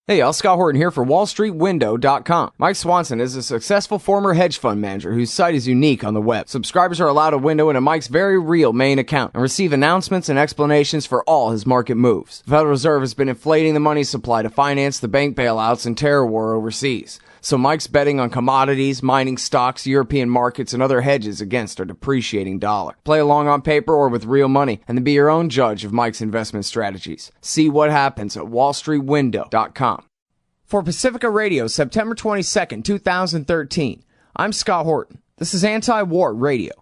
Hey y'all, Scott Horton here for WallStreetWindow.com. Mike Swanson is a successful former hedge fund manager whose site is unique on the web. Subscribers are allowed a window into Mike's very real main account and receive announcements and explanations for all his market moves. The Federal Reserve has been inflating the money supply to finance the bank bailouts and terror war overseas. So Mike's betting on commodities, mining stocks, European markets, and other hedges against a depreciating dollar. Play along on paper or with real money, and then be your own judge of Mike's investment strategies. See what happens at WallStreetWindow.com. For Pacifica Radio, September 22nd, 2013, I'm Scott Horton. This is Anti-War Radio.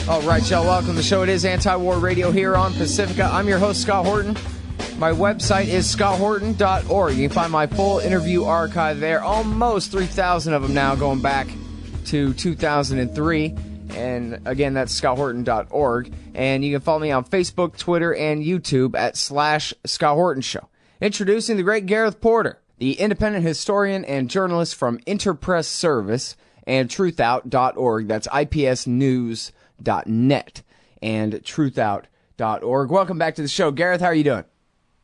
All right, y'all, welcome to the show. It is Anti-War Radio here on Pacifica. I'm your host, Scott Horton. My website is scotthorton.org. You can find my full interview archive there. Almost 3,000 of them now, going back to 2003. And again, that's scotthorton.org. And you can follow me on Facebook, Twitter, and YouTube at /Scott Horton Show. Introducing the great Gareth Porter, the independent historian and journalist from Interpress Service and truthout.org. That's IPSnews.net and truthout.org. Welcome back to the show. Gareth, how are you doing?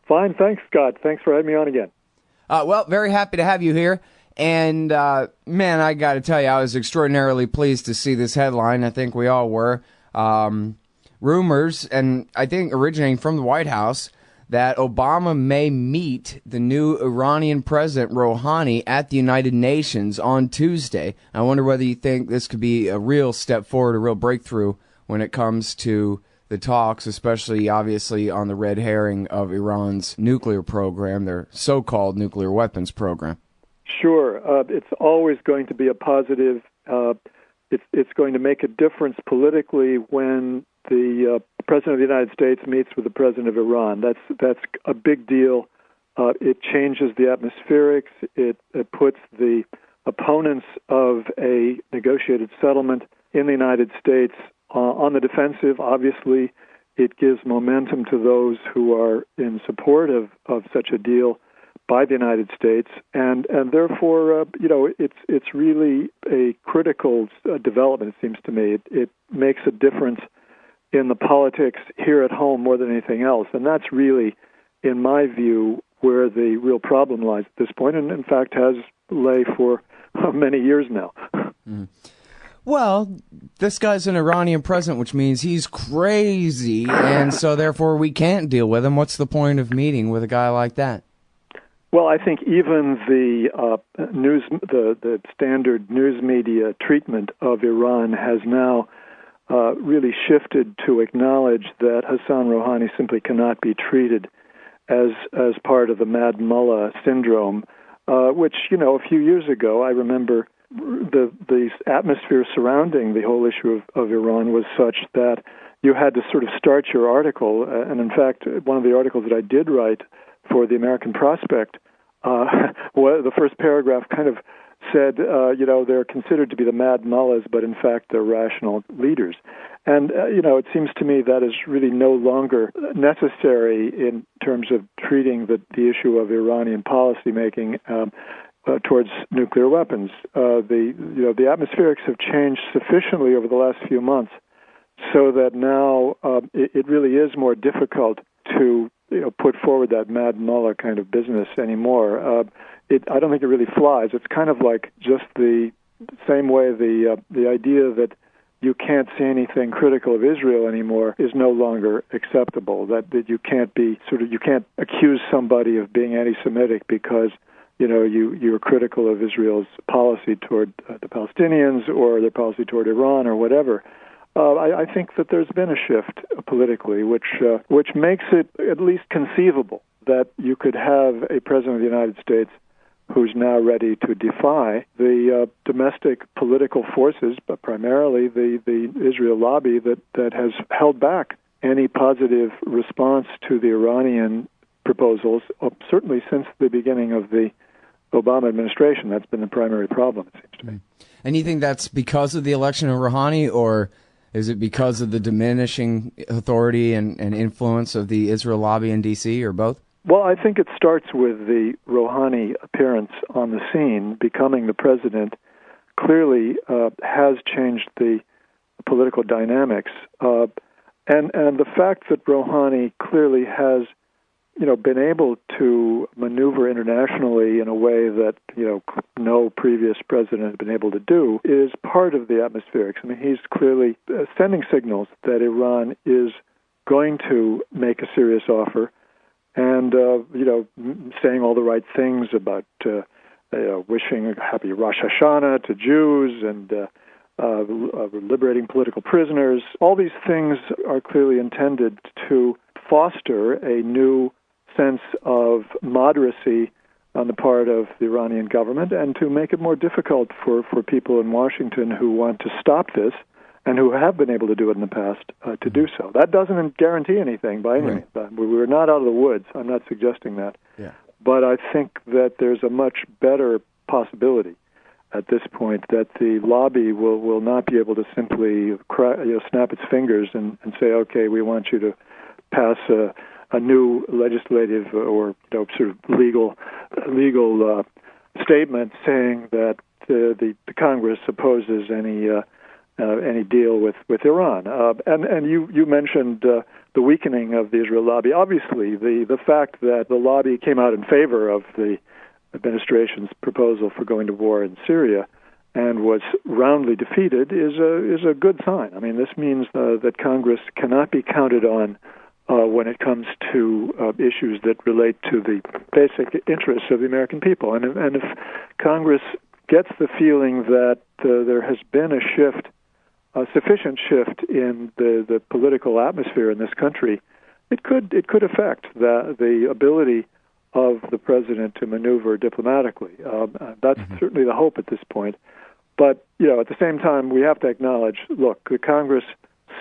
Fine, thanks, Scott. Thanks for having me on again. Well, very happy to have you here. And, man, I got to tell you, I was extraordinarily pleased to see this headline. I think we all were. Rumors, and I think originating from the White House, that Obama may meet the new Iranian president, Rouhani, at the United Nations on Tuesday. I wonder whether you think this could be a real step forward, a real breakthrough when it comes to the talks, especially, obviously, on the red herring of Iran's nuclear program, their so-called nuclear weapons program. Sure. It's always going to be a positive. It's going to make a difference politically when the President of the United States meets with the President of Iran. That's a big deal. It changes the atmospherics. It puts the opponents of a negotiated settlement in the United States on the defensive. Obviously, it gives momentum to those who are in support of such a deal by the United States, and therefore, it's really a critical development, it seems to me. It makes a difference in the politics here at home more than anything else, and that's really, in my view, where the real problem lies at this point, and in fact has lay for many years now. Mm. Well, this guy's an Iranian president, which means he's crazy, and so therefore we can't deal with him. What's the point of meeting with a guy like that? Well, I think even the standard news media treatment of Iran has now really shifted to acknowledge that Hassan Rouhani simply cannot be treated as part of the mad mullah syndrome, which, a few years ago, I remember the atmosphere surrounding the whole issue of Iran was such that you had to sort of start your article, and in fact, one of the articles that I did write for the American Prospect, the first paragraph kind of said, they're considered to be the mad mullahs, but in fact they're rational leaders. And, it seems to me that is really no longer necessary in terms of treating the issue of Iranian policymaking towards nuclear weapons. The atmospherics have changed sufficiently over the last few months so that now it really is more difficult to put forward that mad mullah kind of business anymore. I don't think it really flies. It's kind of like just the same way the idea that you can't say anything critical of Israel anymore is no longer acceptable. That you can't you can't accuse somebody of being anti-Semitic because you're critical of Israel's policy toward the Palestinians or their policy toward Iran or whatever. I think that there's been a shift politically, which makes it at least conceivable that you could have a president of the United States who's now ready to defy the domestic political forces, but primarily the Israel lobby that has held back any positive response to the Iranian proposals, certainly since the beginning of the Obama administration. That's been the primary problem, it seems to me. And you think that's because of the election of Rouhani, or is it because of the diminishing authority and influence of the Israel lobby in D.C., or both? Well, I think it starts with the Rouhani appearance on the scene, becoming the president, clearly has changed the political dynamics. And the fact that Rouhani clearly has, been able to maneuver internationally in a way that, no previous president has been able to do is part of the atmospherics. I mean, he's clearly sending signals that Iran is going to make a serious offer and, saying all the right things about wishing a happy Rosh Hashanah to Jews and liberating political prisoners. All these things are clearly intended to foster a new sense of moderacy on the part of the Iranian government and to make it more difficult for people in Washington who want to stop this and who have been able to do it in the past to do so. That doesn't guarantee anything by any means. We're not out of the woods. I'm not suggesting that. Yeah. But I think that there's a much better possibility at this point that the lobby will not be able to simply snap its fingers and say, okay, we want you to pass a new legislative or sort of legal statement saying that the Congress opposes any deal with Iran. And you mentioned the weakening of the Israel lobby. Obviously, the fact that the lobby came out in favor of the administration's proposal for going to war in Syria and was roundly defeated is a good sign. I mean, this means that Congress cannot be counted on when it comes to issues that relate to the basic interests of the American people. And if Congress gets the feeling that there has been a sufficient shift in the political atmosphere in this country, it could affect the ability of the president to maneuver diplomatically. That's certainly the hope at this point. But at the same time, we have to acknowledge, look, the Congress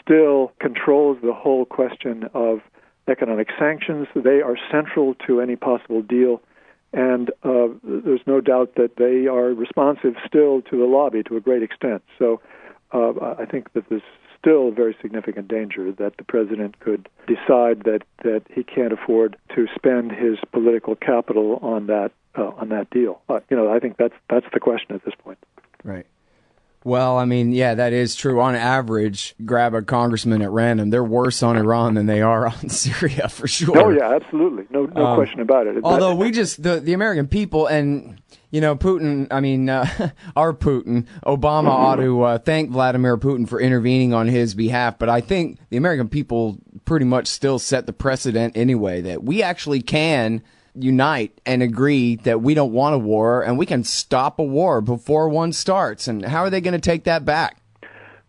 still controls the whole question of economic sanctions. They are central to any possible deal, and there's no doubt that they are responsive still to the lobby to a great extent. So I think that there's still a very significant danger that the president could decide that he can't afford to spend his political capital on that deal. I think that's the question at this point. Right. Well, I mean, yeah, that is true. On average, grab a congressman at random. They're worse on Iran than they are on Syria, for sure. Oh, yeah, absolutely. No question about it. Although the American people and, Putin, our Putin, Obama ought to thank Vladimir Putin for intervening on his behalf. But I think the American people pretty much still set the precedent anyway that we actually can unite and agree that we don't want a war and we can stop a war before one starts. And how are they going to take that back?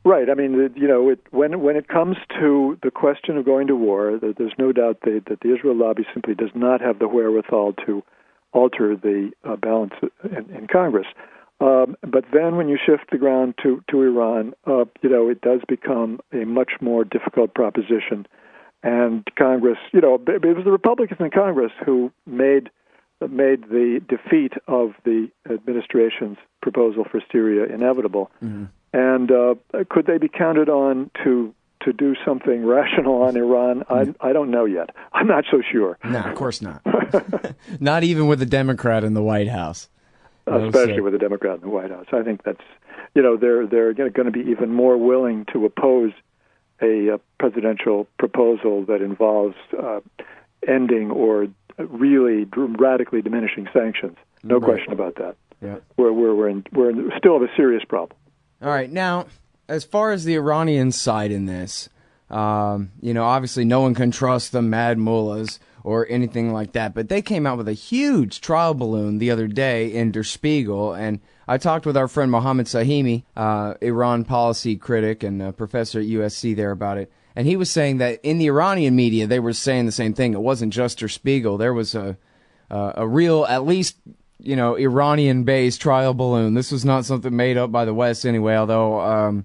Right. I mean, when it comes to the question of going to war, there's no doubt that the Israel lobby simply does not have the wherewithal to alter the balance in Congress. But then when you shift the ground to Iran, it does become a much more difficult proposition. And Congress, it was the Republicans in Congress who made the defeat of the administration's proposal for Syria inevitable. Mm-hmm. And could they be counted on to do something rational on Iran? I don't know yet. I'm not so sure. No, of course not. Not even with a Democrat in the White House. Especially with a Democrat in the White House. I think that's, they're going to be even more willing to oppose a presidential proposal that involves ending or really radically diminishing sanctions. No question about that. Yeah. We're still have a serious problem. All right. Now, as far as the Iranian side in this, obviously no one can trust the mad mullahs or anything like that, but they came out with a huge trial balloon the other day in Der Spiegel, and I talked with our friend Mohammed Sahimi, Iran policy critic and professor at USC there about it, and he was saying that in the Iranian media they were saying the same thing. It wasn't just Der Spiegel. There was a real, at least, Iranian-based trial balloon. This was not something made up by the West anyway, although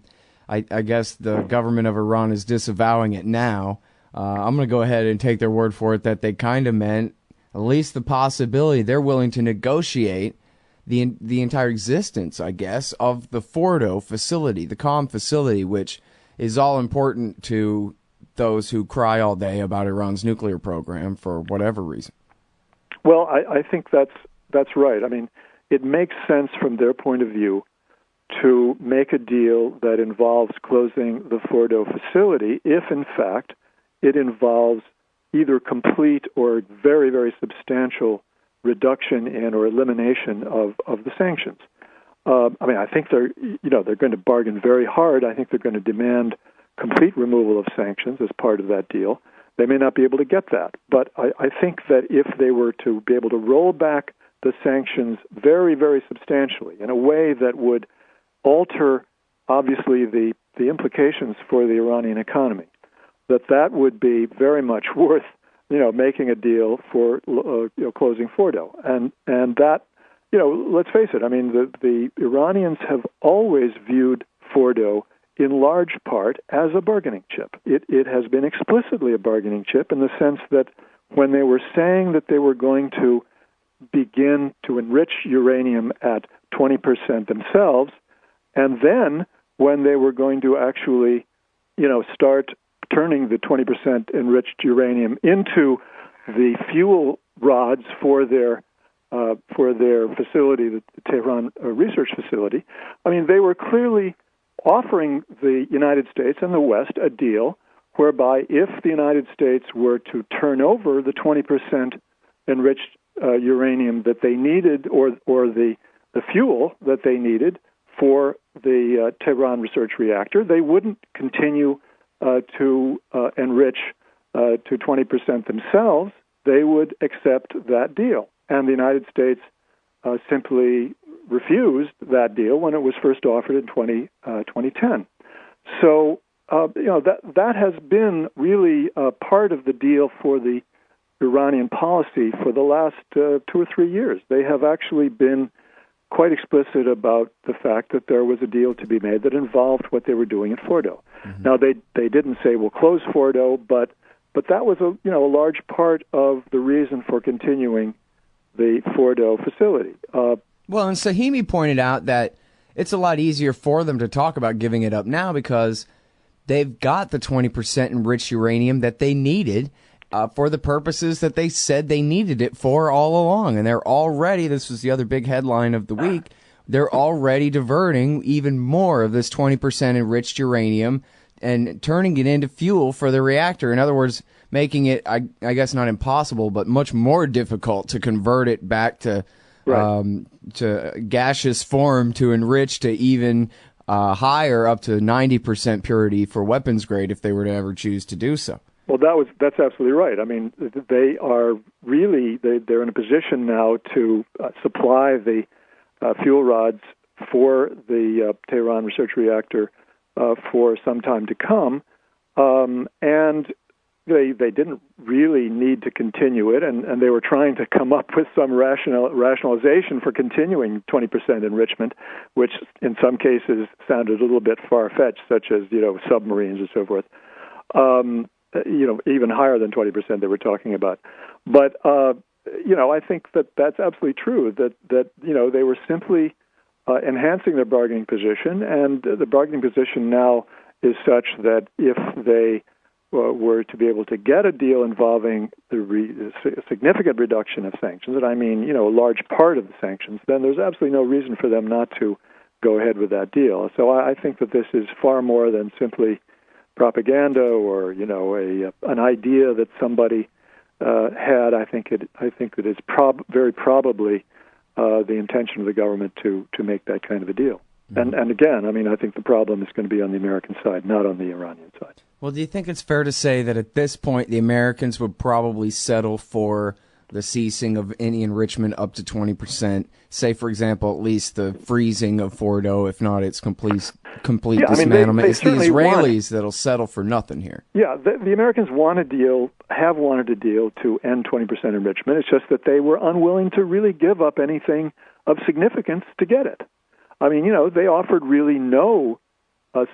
I guess the government of Iran is disavowing it now. I'm going to go ahead and take their word for it that they kind of meant at least the possibility they're willing to negotiate the entire existence, I guess, of the Fordo facility, the COM facility, which is all important to those who cry all day about Iran's nuclear program for whatever reason. Well, I think that's right. I mean, it makes sense from their point of view to make a deal that involves closing the Fordo facility if, in fact, it involves either complete or very, very substantial reduction in or elimination of the sanctions. I think they're going to bargain very hard. I think they're going to demand complete removal of sanctions as part of that deal. They may not be able to get that, but I think that if they were to be able to roll back the sanctions very, very substantially in a way that would alter, obviously, the implications for the Iranian economy, that would be very much worth, making a deal for closing Fordo. And that, let's face it, the Iranians have always viewed Fordo in large part as a bargaining chip. It has been explicitly a bargaining chip in the sense that when they were saying that they were going to begin to enrich uranium at 20% themselves, and then when they were going to actually, start turning the 20% enriched uranium into the fuel rods for their facility, the Tehran research facility, they were clearly offering the United States and the West a deal whereby if the United States were to turn over the 20% enriched uranium that they needed, or the fuel that they needed for the Tehran research reactor, they wouldn't continue to enrich to 20% themselves. They would accept that deal. And the United States simply refused that deal when it was first offered in 2010. So, that has been really part of the deal for the Iranian policy for the last 2 or 3 years. They have actually been quite explicit about the fact that there was a deal to be made that involved what they were doing at Fordo. Mm-hmm. Now, they didn't say we'll close Fordo, but that was a large part of the reason for continuing the Fordo facility. Well, and Sahimi pointed out that it's a lot easier for them to talk about giving it up now because they've got the 20% enriched uranium that they needed for the purposes that they said they needed it for all along. And they're already, this was the other big headline of the week, they're already diverting even more of this 20% enriched uranium and turning it into fuel for the reactor. In other words, making it, I guess not impossible, but much more difficult to convert it back to gaseous form, to enrich to even higher, up to 90% purity for weapons grade if they were to ever choose to do so. Well, that's absolutely right. They are really, they're in a position now to supply the fuel rods for the Tehran research reactor for some time to come, and they didn't really need to continue it, and they were trying to come up with some rationalization for continuing 20% enrichment, which in some cases sounded a little bit far-fetched, such as submarines and so forth. Even higher than 20% they were talking about. But I think that's absolutely true. That they were simply enhancing their bargaining position, and the bargaining position now is such that if they were to be able to get a deal involving the significant reduction of sanctions, and a large part of the sanctions, then there's absolutely no reason for them not to go ahead with that deal. So I think that this is far more than simply propaganda or an idea that somebody had. I think that it's very probably the intention of the government to make that kind of a deal. Mm-hmm. And again, I think the problem is going to be on the American side, not on the Iranian side. Well, do you think it's fair to say that at this point the Americans would probably settle for the ceasing of any enrichment up to 20%? Say, for example, at least the freezing of Fordo, if not its complete dismantlement. It's the Israelis that'll settle for nothing here. Yeah, the Americans have wanted a deal to end 20% enrichment. It's just that they were unwilling to really give up anything of significance to get it. They offered really no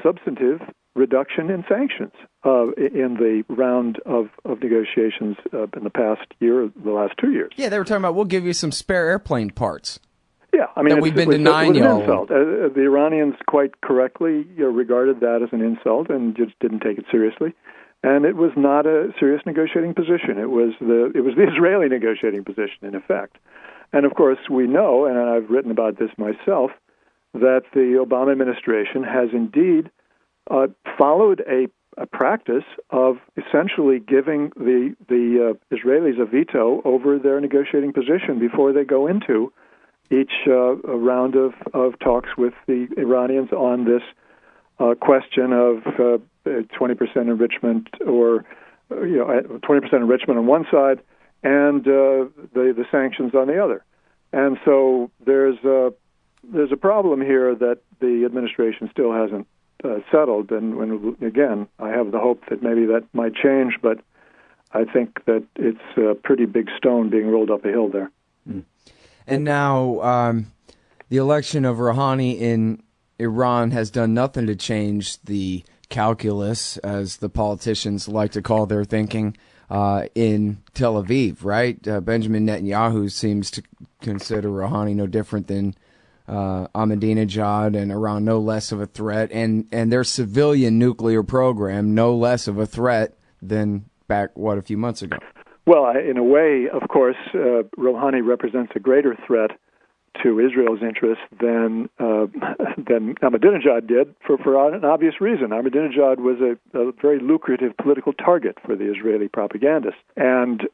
substantive reduction in sanctions in the round of negotiations in the past year, the last 2 years. Yeah, they were talking about, we'll give you some spare airplane parts. Yeah, that we've been denying you. It was an insult. The Iranians quite correctly regarded that as an insult and just didn't take it seriously. And it was not a serious negotiating position. It was the Israeli negotiating position, in effect. And of course, we know, and I've written about this myself, that the Obama administration has indeed followed a practice of essentially giving the Israelis a veto over their negotiating position before they go into each round of talks with the Iranians on this question of 20% enrichment, or 20% enrichment on one side and the sanctions on the other. And so there's a problem here that the administration still hasn't settled. And again, I have the hope that maybe that might change, but I think that it's a pretty big stone being rolled up a hill there. And now the election of Rouhani in Iran has done nothing to change the calculus, as the politicians like to call their thinking, in Tel Aviv, right? Benjamin Netanyahu seems to consider Rouhani no different than Ahmadinejad, and Iran no less of a threat, and their civilian nuclear program no less of a threat than back, a few months ago. Well, in a way, of course, Rouhani represents a greater threat to Israel's interests than Ahmadinejad did, for an obvious reason. Ahmadinejad was a very lucrative political target for the Israeli propagandists, and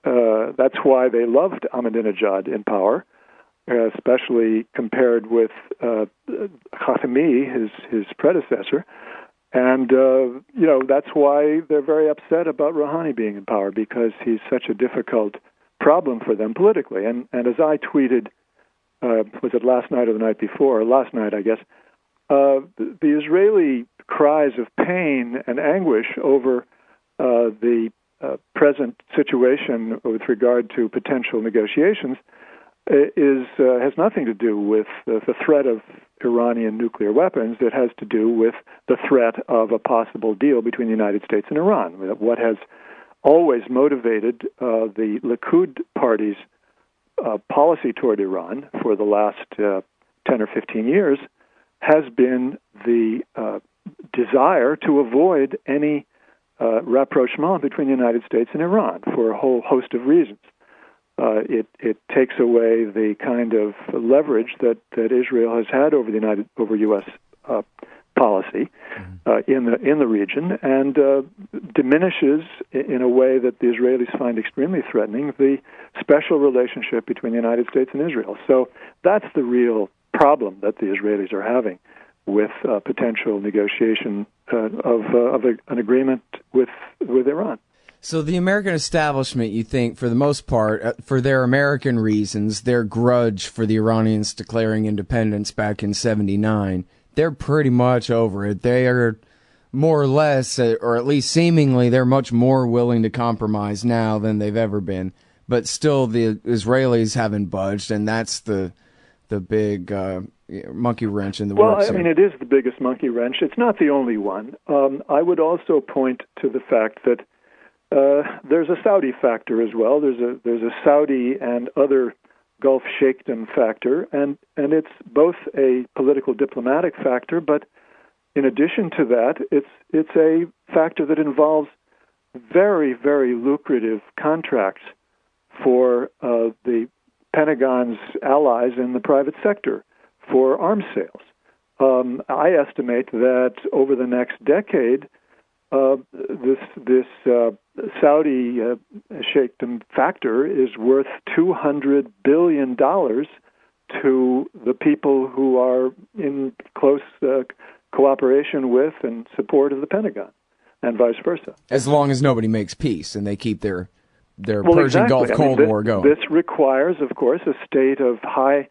that's why they loved Ahmadinejad in power, especially compared with Khatami, his predecessor. And, that's why they're very upset about Rouhani being in power, because he's such a difficult problem for them politically. And as I tweeted, was it last night or the night before? Last night, I guess. The Israeli cries of pain and anguish over the present situation with regard to potential negotiations has nothing to do with the threat of Iranian nuclear weapons. It has to do with the threat of a possible deal between the United States and Iran. What has always motivated the Likud party's policy toward Iran for the last 10 or 15 years has been the desire to avoid any rapprochement between the United States and Iran for a whole host of reasons. It takes away the kind of leverage that Israel has had over U.S. policy in the region, and diminishes in a way that the Israelis find extremely threatening the special relationship between the United States and Israel. So that's the real problem that the Israelis are having with potential negotiation of an agreement with Iran. So the American establishment, you think, for the most part, for their American reasons, their grudge for the Iranians declaring independence back in '79, they're pretty much over it. They are more or less, or at least seemingly, they're much more willing to compromise now than they've ever been. But still, the Israelis haven't budged, and that's the big monkey wrench in the works. Well, I mean, it is the biggest monkey wrench. It's not the only one. I would also point to the fact that there's a Saudi factor as well. There's a Saudi and other Gulf Sheikhdom factor, and it's both a political diplomatic factor, but in addition to that, it's a factor that involves very, very lucrative contracts for the Pentagon's allies in the private sector for arms sales. I estimate that over the next decade, this Saudi Sheikhdom factor is worth $200 billion to the people who are in close cooperation with and support of the Pentagon, and vice versa. As long as nobody makes peace and they keep their Persian Gulf Cold War going. This requires, of course, a state of high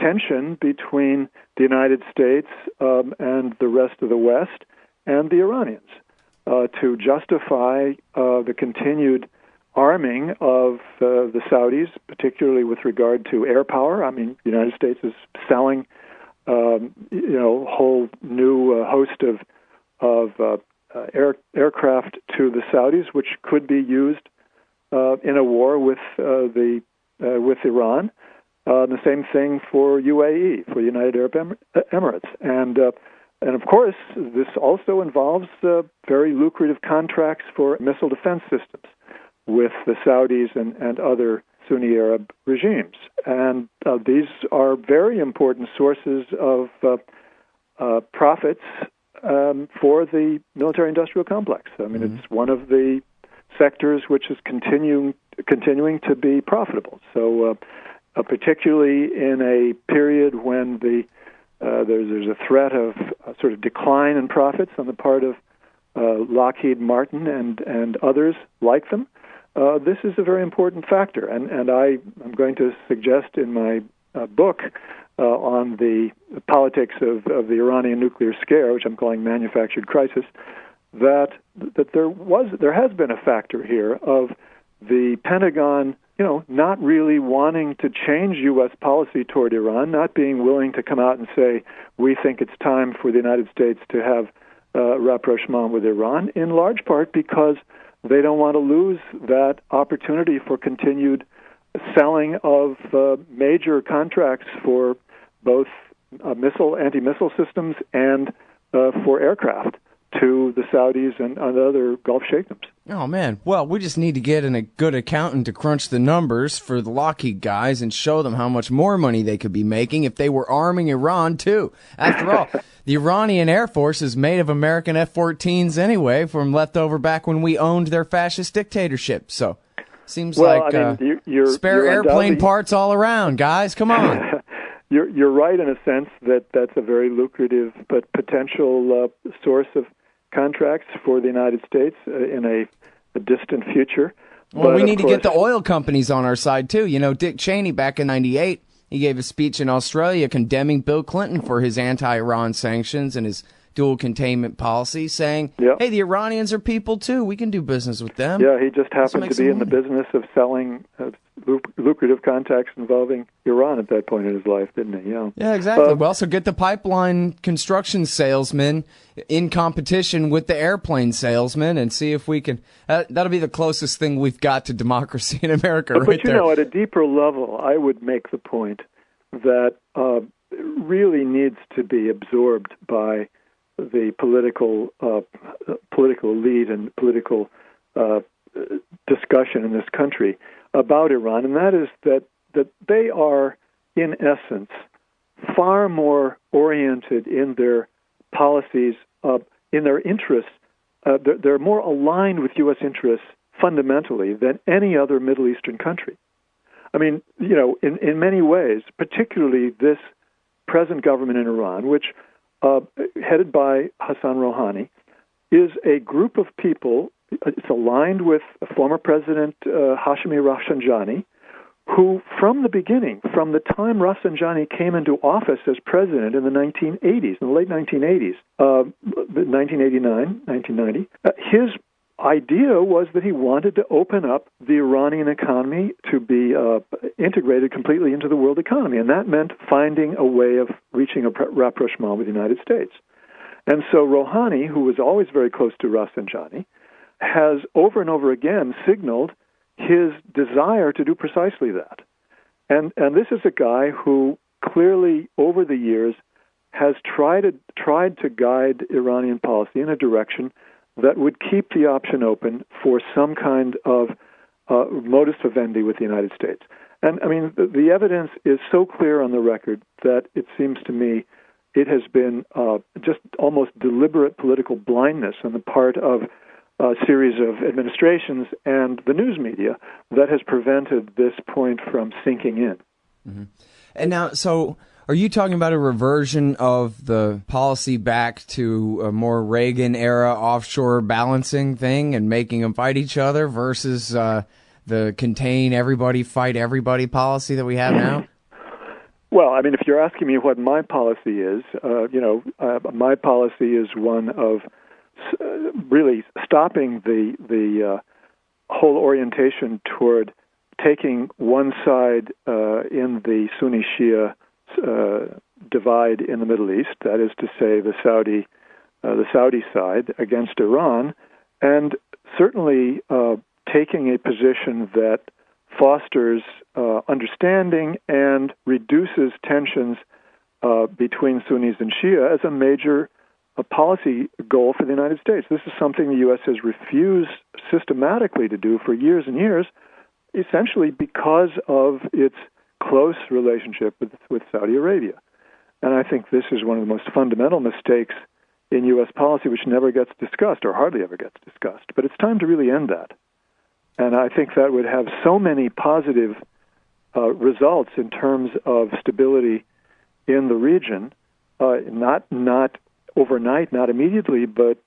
tension between the United States and the rest of the West and the Iranians to justify the continued arming of the Saudis, particularly with regard to air power. I mean, the United States is selling whole new host of aircraft to the Saudis, which could be used in a war with Iran. The same thing for UAE, for the United Arab Emirates, and of course, this also involves very lucrative contracts for missile defense systems with the Saudis and other Sunni Arab regimes. And these are very important sources of profits for the military-industrial complex. I mean, it's one of the sectors which is continuing to be profitable. So, particularly in a period when there's a threat of sort of decline in profits on the part of Lockheed Martin and others like them, this is a very important factor. And I'm going to suggest in my book on the politics of the Iranian nuclear scare, which I'm calling manufactured crisis, that there has been a factor here of the Pentagon, not really wanting to change U.S. policy toward Iran, not being willing to come out and say, we think it's time for the United States to have rapprochement with Iran, in large part because they don't want to lose that opportunity for continued selling of major contracts for both anti-missile systems and for aircraft to the Saudis and other Gulf sheikhdoms. Oh, man. Well, we just need to get in a good accountant to crunch the numbers for the Lockheed guys and show them how much more money they could be making if they were arming Iran, too. After all, the Iranian Air Force is made of American F-14s anyway, from leftover back when we owned their fascist dictatorship. So, seems spare airplane parts all around, guys. Come on. You're right in a sense that that's a very lucrative but potential source of contracts for the United States in a distant future. Well, but we need to get the oil companies on our side, too. Dick Cheney, back in '98, he gave a speech in Australia condemning Bill Clinton for his anti-Iran sanctions and his dual containment policy, saying, hey, the Iranians are people, too. We can do business with them. Yeah, he just happened to be in the business of selling lucrative contacts involving Iran at that point in his life, didn't he? Yeah, exactly. We also get the pipeline construction salesman in competition with the airplane salesman and see if we can... that'll be the closest thing we've got to democracy in America right there. But, at a deeper level, I would make the point that it really needs to be absorbed by the political elite and political discussion in this country about Iran, and that is that they are, in essence, far more oriented in their policies, in their interests. They're more aligned with U.S. interests fundamentally than any other Middle Eastern country. I mean, in many ways, particularly this present government in Iran, which headed by Hassan Rouhani, is a group of people. It's aligned with former President Hashemi Rafsanjani, who from the beginning, from the time Rafsanjani came into office as president in the 1980s, in the late 1980s, 1989, 1990, his idea was that he wanted to open up the Iranian economy to be integrated completely into the world economy, and that meant finding a way of reaching a rapprochement with the United States. And so Rouhani, who was always very close to Rafsanjani, has over and over again signaled his desire to do precisely that. And this is a guy who clearly over the years has tried to guide Iranian policy in a direction that would keep the option open for some kind of modus vivendi with the United States. And, I mean, the evidence is so clear on the record that it seems to me it has been just almost deliberate political blindness on the part of a series of administrations and the news media that has prevented this point from sinking in. Mm-hmm. And now, so are you talking about a reversion of the policy back to a more Reagan-era offshore balancing thing and making them fight each other versus the contain everybody, fight everybody policy that we have now? Well, I mean, if you're asking me what my policy is, my policy is one of really stopping the whole orientation toward taking one side in the Sunni-Shia divide in the Middle East, that is to say the Saudi side against Iran, and certainly taking a position that fosters understanding and reduces tensions between Sunnis and Shia as a major policy goal for the United States. This is something the U.S. has refused systematically to do for years and years, essentially because of its close relationship with Saudi Arabia. And I think this is one of the most fundamental mistakes in U.S. policy, which never gets discussed or hardly ever gets discussed. But it's time to really end that. And I think that would have so many positive results in terms of stability in the region, not overnight, not immediately, but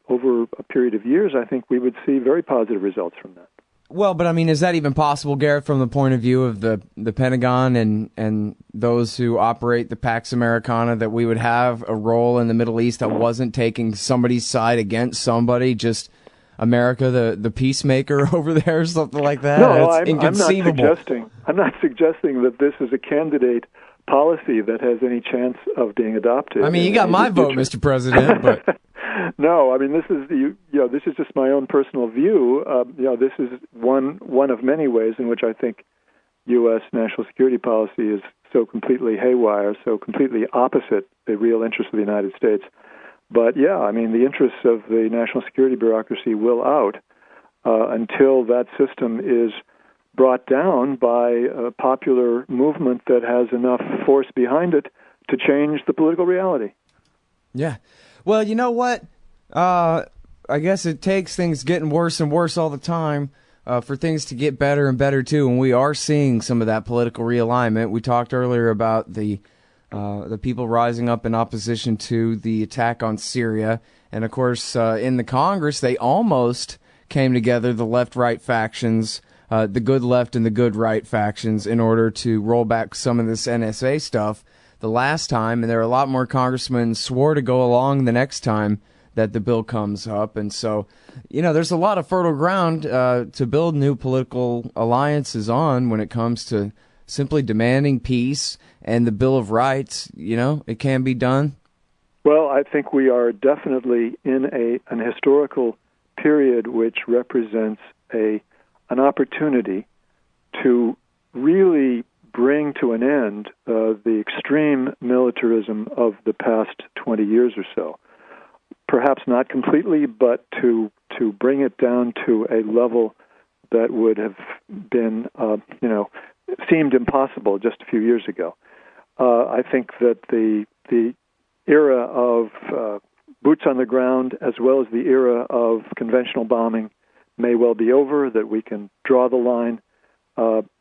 over a period of years. I think we would see very positive results from that. Well, but I mean, is that even possible, Gareth, from the point of view of the Pentagon and those who operate the Pax Americana, that we would have a role in the Middle East that wasn't taking somebody's side against somebody, just America, the peacemaker over there, or something like that? No, it's inconceivable. I'm not suggesting that this is a candidate policy that has any chance of being adopted. I mean, you got my vote, Mr. President, but no, I mean, this is this is just my own personal view. This is one of many ways in which I think U.S. national security policy is so completely haywire, so completely opposite the real interests of the United States. But yeah, I mean, the interests of the national security bureaucracy will out until that system is brought down by a popular movement that has enough force behind it to change the political reality. Yeah. Well, you know what? I guess it takes things getting worse and worse all the time for things to get better and better, too. And we are seeing some of that political realignment. We talked earlier about the people rising up in opposition to the attack on Syria. And, of course, in the Congress, they almost came together, the left-right factions, the good left and the good right factions, in order to roll back some of this NSA stuff the last time. And there are a lot more congressmen swore to go along the next time that the bill comes up. And so, there's a lot of fertile ground to build new political alliances on when it comes to simply demanding peace and the Bill of Rights. It can be done. Well, I think we are definitely in an historical period which represents an opportunity to really bring to an end the extreme militarism of the past 20 years or so. Perhaps not completely, but to bring it down to a level that would have been, seemed impossible just a few years ago. I think that the era of boots on the ground, as well as the era of conventional bombing, may well be over, that we can draw the line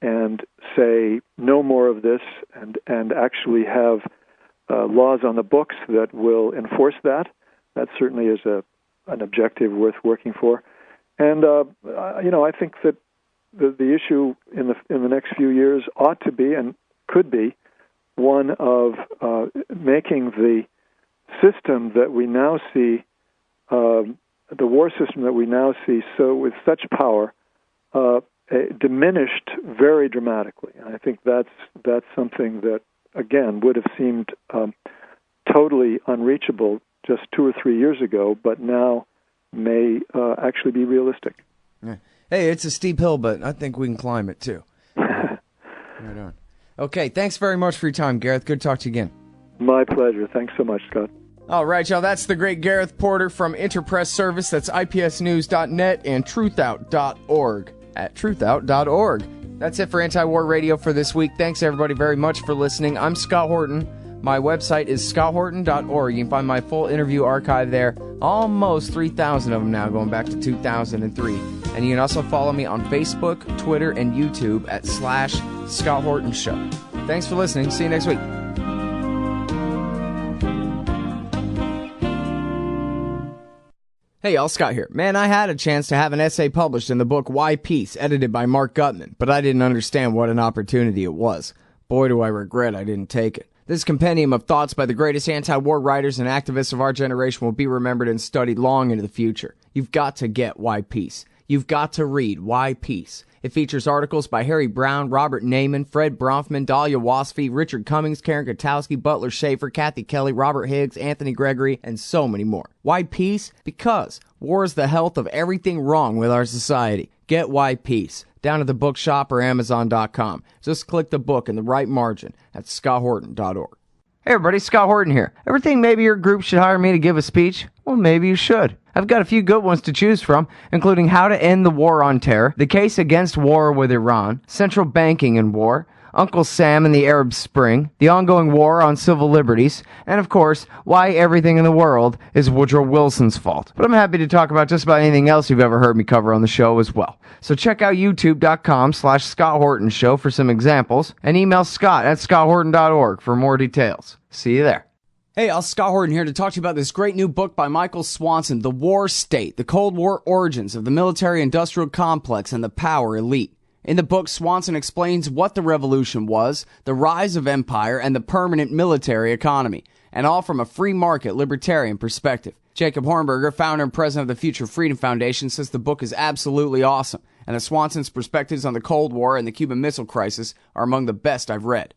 and say no more of this, and actually have laws on the books that will enforce that. That certainly is an objective worth working for. And I think that the issue in the next few years ought to be and could be one of making the system that we now see, the war system that we now see, so with such power, diminished very dramatically. And I think that's something that, again, would have seemed totally unreachable just 2 or 3 years ago, but now may actually be realistic. Yeah. Hey, it's a steep hill, but I think we can climb it, too. Right on. Okay, thanks very much for your time, Gareth. Good to talk to you again. My pleasure. Thanks so much, Scott. All right, y'all, that's the great Gareth Porter from Interpress Service. That's ipsnews.net and truthout.org at truthout.org. That's it for Anti-War Radio for this week. Thanks, everybody, very much for listening. I'm Scott Horton. My website is scotthorton.org. You can find my full interview archive there. Almost 3,000 of them now, going back to 2003. And you can also follow me on Facebook, Twitter, and YouTube at /Scott Horton Show. Thanks for listening. See you next week. Hey, y'all, Scott here. Man, I had a chance to have an essay published in the book Why Peace, edited by Mark Gutman, but I didn't understand what an opportunity it was. Boy, do I regret I didn't take it. This compendium of thoughts by the greatest anti-war writers and activists of our generation will be remembered and studied long into the future. You've got to get Why Peace. You've got to read Why Peace. It features articles by Harry Brown, Robert Naiman, Fred Bronfman, Dahlia Wasfy, Richard Cummings, Karen Kotowski, Butler Schaefer, Kathy Kelly, Robert Higgs, Anthony Gregory, and so many more. Why Peace? Because war is the health of everything wrong with our society. Get Why Peace down at the bookshop or Amazon.com. Just click the book in the right margin at scotthorton.org. Hey everybody, Scott Horton here. Ever think maybe your group should hire me to give a speech? Well, maybe you should. I've got a few good ones to choose from, including How to End the War on Terror, The Case Against War with Iran, Central Banking in War, Uncle Sam and the Arab Spring, the ongoing war on civil liberties, and of course, why everything in the world is Woodrow Wilson's fault. But I'm happy to talk about just about anything else you've ever heard me cover on the show as well. So check out youtube.com/Scott Horton Show for some examples, and email scott@scotthorton.org for more details. See you there. Hey, Scott Horton here to talk to you about this great new book by Michael Swanson, The War State, the Cold War Origins of the Military-Industrial Complex and the Power Elite. In the book, Swanson explains what the revolution was, the rise of empire, and the permanent military economy, and all from a free market libertarian perspective. Jacob Hornberger, founder and president of the Future Freedom Foundation, says the book is absolutely awesome, and that Swanson's perspectives on the Cold War and the Cuban Missile Crisis are among the best I've read.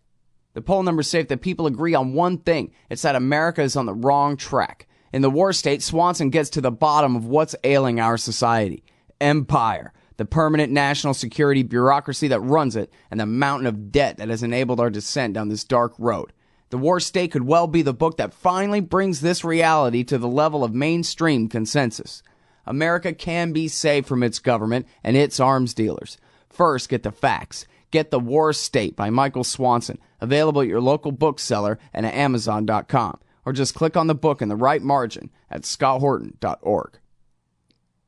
The poll numbers say that people agree on one thing. It's that America is on the wrong track. In The War State, Swanson gets to the bottom of what's ailing our society. Empire, the permanent national security bureaucracy that runs it, and the mountain of debt that has enabled our descent down this dark road. The War State could well be the book that finally brings this reality to the level of mainstream consensus. America can be saved from its government and its arms dealers. First, get the facts. Get The War State by Michael Swanson, available at your local bookseller and at Amazon.com. Or just click on the book in the right margin at scotthorton.org.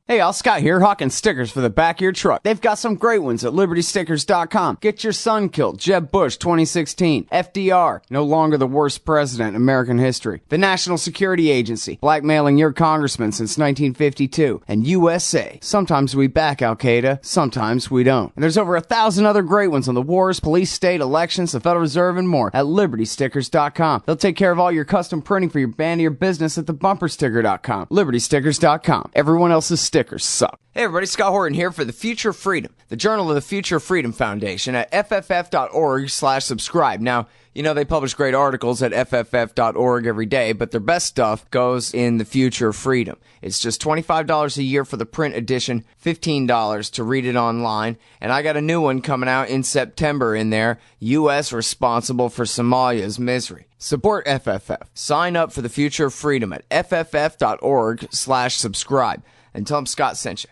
Hey, Scott here, hawking stickers for the back of your truck. They've got some great ones at libertystickers.com. Get your son killed, Jeb Bush 2016. FDR, no longer the worst president in American history. The National Security Agency, blackmailing your congressman since 1952. And USA, sometimes we back Al-Qaeda, sometimes we don't. And there's over 1,000 other great ones on the wars, police, state, elections, the Federal Reserve, and more at libertystickers.com. They'll take care of all your custom printing for your band or your business at thebumpersticker.com. libertystickers.com. Everyone else's stickers suck. Hey everybody, Scott Horton here for The Future Freedom, the journal of the Future Freedom Foundation at fff.org/subscribe. Now, you know they publish great articles at fff.org every day, but their best stuff goes in The Future Freedom. It's just $25 a year for the print edition, $15 to read it online, and I got a new one coming out in September in there, U.S. responsible for Somalia's misery. Support FFF. Sign up for The Future Freedom at fff.org/subscribe. And tell them Scott sent you.